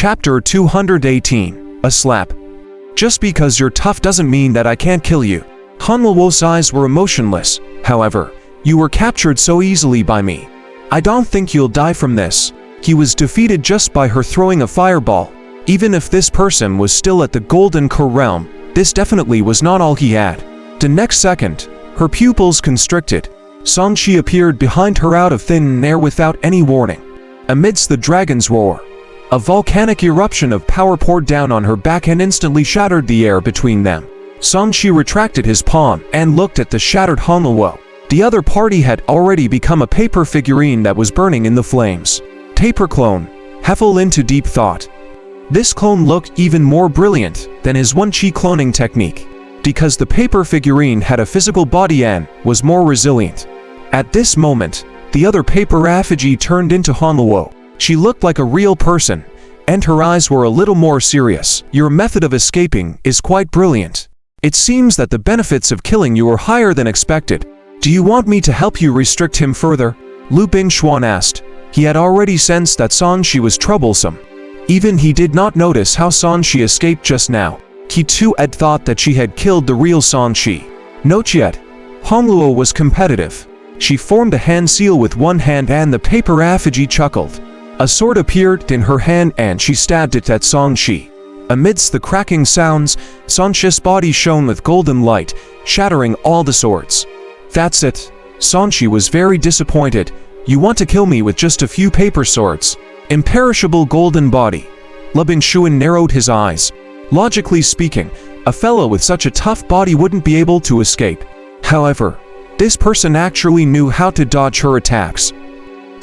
Chapter 218 A Slap. Just because you're tough doesn't mean that I can't kill you. Han Luo's eyes were emotionless. However, you were captured so easily by me. I don't think you'll die from this. He was defeated just by her throwing a fireball. Even if this person was still at the Golden Core realm, this definitely was not all he had. The next second, her pupils constricted. Sanchi appeared behind her out of thin air without any warning. Amidst the dragon's roar, a volcanic eruption of power poured down on her back and instantly shattered the air between them. Sanchi retracted his palm and looked at the shattered Han Luo. The other party had already become a paper figurine that was burning in the flames. Paper clone. He fell into deep thought. This clone looked even more brilliant than his one-chi cloning technique, because the paper figurine had a physical body and was more resilient. At this moment, the other paper effigy turned into Han Luo. She looked like a real person, and her eyes were a little more serious. Your method of escaping is quite brilliant. It seems that the benefits of killing you are higher than expected. Do you want me to help you restrict him further? Lu Bingxuan asked. He had already sensed that Sanchi was troublesome. Even he did not notice how Sanchi escaped just now. He too had thought that she had killed the real Sanchi. Not yet. Han Luo was competitive. She formed a hand seal with one hand and the paper effigy chuckled. A sword appeared in her hand and she stabbed it at Sanchi. Amidst the cracking sounds, Sanchi's body shone with golden light, shattering all the swords. That's it. Sanchi was very disappointed. You want to kill me with just a few paper swords? Imperishable golden body. Lu Bingxuan narrowed his eyes. Logically speaking, a fellow with such a tough body wouldn't be able to escape. However, this person actually knew how to dodge her attacks.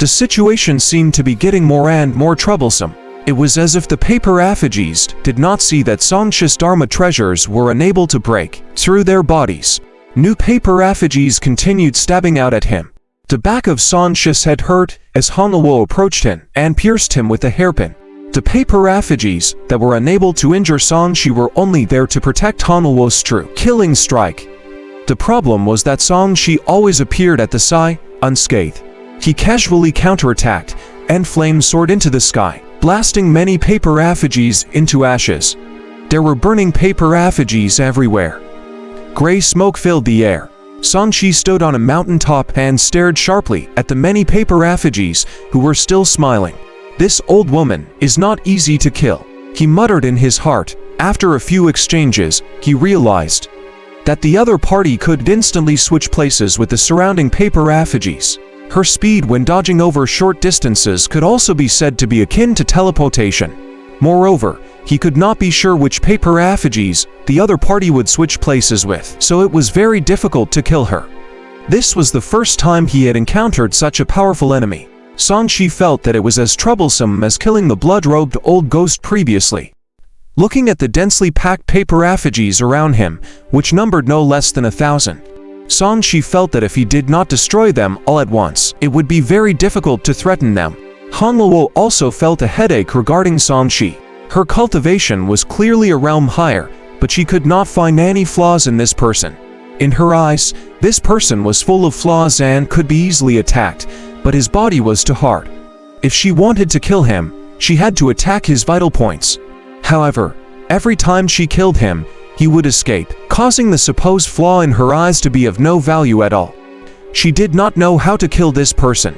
The situation seemed to be getting more and more troublesome. It was as if the paper effigies did not see that Sanchi's Dharma treasures were unable to break through their bodies. New paper effigies continued stabbing out at him. The back of Sanchi's head hurt as Han Luo approached him and pierced him with a hairpin. The paper effigies that were unable to injure Sanchi were only there to protect Han Luo's true killing strike. The problem was that Sanchi always appeared at the side, unscathed. He casually counterattacked, and flames soared into the sky, blasting many paper effigies into ashes. There were burning paper effigies everywhere. Gray smoke filled the air. Sanchi stood on a mountaintop and stared sharply at the many paper effigies who were still smiling. This old woman is not easy to kill, he muttered in his heart. After a few exchanges, he realized that the other party could instantly switch places with the surrounding paper effigies. Her speed when dodging over short distances could also be said to be akin to teleportation. Moreover, he could not be sure which paper effigies the other party would switch places with, so it was very difficult to kill her. This was the first time he had encountered such a powerful enemy. Sanchi felt that it was as troublesome as killing the blood-robed old ghost previously. Looking at the densely packed paper effigies around him, which numbered no less than 1,000, Sanchi felt that if he did not destroy them all at once, it would be very difficult to threaten them. Han Luo also felt a headache regarding Sanchi. Her cultivation was clearly a realm higher, but she could not find any flaws in this person. In her eyes, this person was full of flaws and could be easily attacked, but his body was too hard. If she wanted to kill him, she had to attack his vital points. However, every time she killed him, he would escape, causing the supposed flaw in her eyes to be of no value at all. She did not know how to kill this person.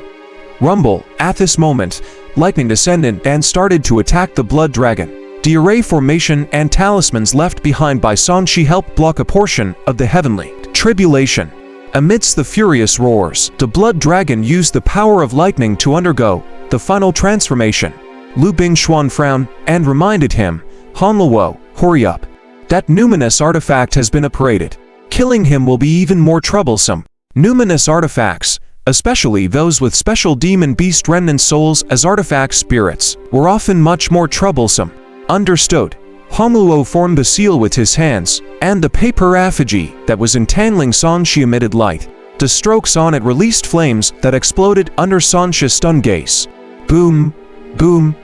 Rumble. At this moment, lightning descended and started to attack the blood dragon. The array formation and talismans left behind by Sanchi helped block a portion of the heavenly tribulation. Amidst the furious roars, the blood dragon used the power of lightning to undergo the final transformation. Lu Bingxuan frowned and reminded him, Han Luo, hurry up. That numinous artifact has been upgraded. Killing him will be even more troublesome. Numinous artifacts, especially those with special demon beast remnant souls as artifact spirits, were often much more troublesome. Understood. Han Luo formed the seal with his hands, and the paper effigy that was entangling Sanchi emitted light. The strokes on it released flames that exploded under Sanchi's stunned gaze. Boom, boom,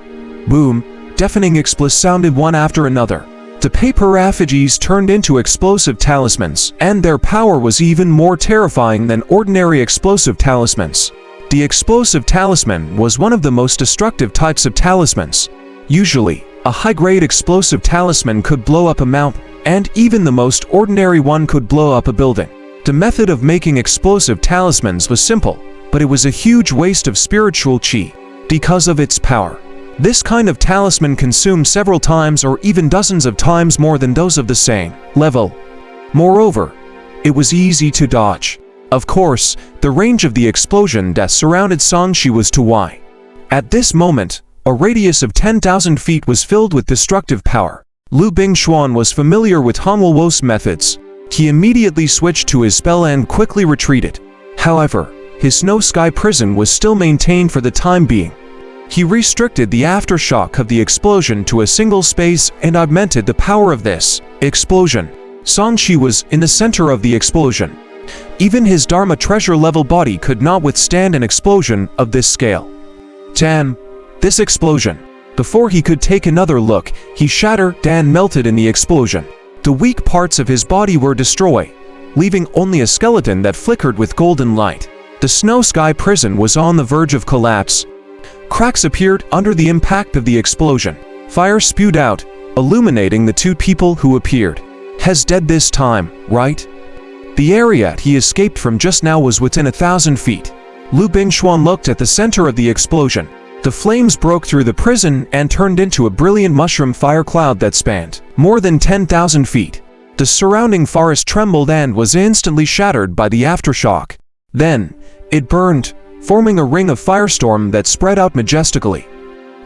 boom, deafening explosions sounded one after another. The paper effigies turned into explosive talismans, and their power was even more terrifying than ordinary explosive talismans. The explosive talisman was one of the most destructive types of talismans. Usually, A high-grade explosive talisman could blow up a mountain, and even the most ordinary one could blow up a building. The method of making explosive talismans was simple, but it was a huge waste of spiritual chi because of its power. This kind of talisman consumed several times or even dozens of times more than those of the same level. Moreover, it was easy to dodge. Of course, the range of the explosion that surrounded Sanshi was too wide. At this moment, a radius of 10,000 feet was filled with destructive power. Lu Bingxuan was familiar with Han Luo's methods. He immediately switched to his spell and quickly retreated. However, his snow sky prison was still maintained for the time being. He restricted the aftershock of the explosion to a single space and augmented the power of this explosion. Sanshi was in the center of the explosion. Even his Dharma treasure-level body could not withstand an explosion of this scale. Damn, this explosion! Before he could take another look, he shattered and melted in the explosion. The weak parts of his body were destroyed, leaving only a skeleton that flickered with golden light. The snow sky prison was on the verge of collapse. Cracks appeared under the impact of the explosion. Fire spewed out, illuminating the two people who appeared. He's dead this time, right? The area he escaped from just now was within 1,000 feet. Lu Bingxuan looked at the center of the explosion. The flames broke through the prison and turned into a brilliant mushroom fire cloud that spanned more than 10,000 feet. The surrounding forest trembled and was instantly shattered by the aftershock. Then, it burned, forming a ring of firestorm that spread out majestically.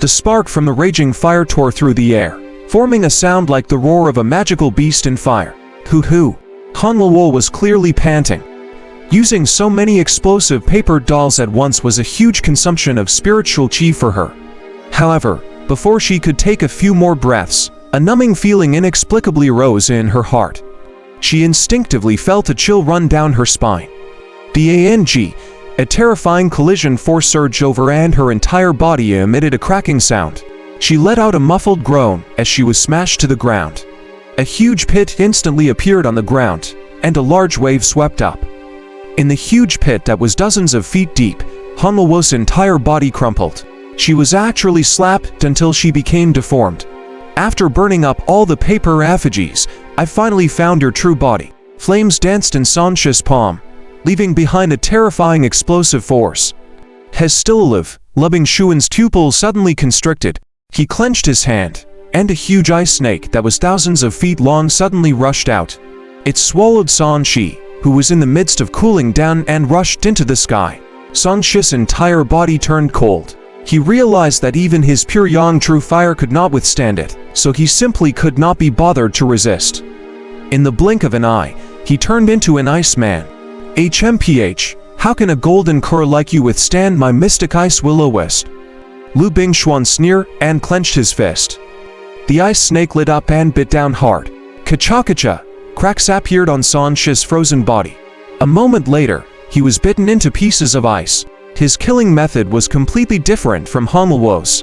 The spark from the raging fire tore through the air, forming a sound like the roar of a magical beast in fire. Hoo-hoo! Han Luo was clearly panting. Using so many explosive paper dolls at once was a huge consumption of spiritual chi for her. However, before she could take a few more breaths, a numbing feeling inexplicably arose in her heart. She instinctively felt a chill run down her spine. The a terrifying collision force surged over and her entire body emitted a cracking sound. She let out a muffled groan as she was smashed to the ground. A huge pit instantly appeared on the ground, and a large wave swept up. In the huge pit that was dozens of feet deep, Han Luo's entire body crumpled. She was actually slapped until she became deformed. After burning up all the paper effigies, I finally found your true body. Flames danced in Sanshi's palm, leaving behind a terrifying explosive force. He's still alive. Lu Bingxuan's pupils suddenly constricted. He clenched his hand, and a huge ice snake that was thousands of feet long suddenly rushed out. It swallowed Sanshi, who was in the midst of cooling down, and rushed into the sky. Sanshi's entire body turned cold. He realized that even his pure yang true fire could not withstand it, so he simply could not be bothered to resist. In the blink of an eye, he turned into an ice man. HMPH, how can a golden cur like you withstand my mystic ice will-o-wisp? Lu Bingxuan sneered and clenched his fist. The ice snake lit up and bit down hard. Ka-cha-ka-cha! Cracks appeared on Sanshi's frozen body. A moment later, he was bitten into pieces of ice. His killing method was completely different from Han Luo's.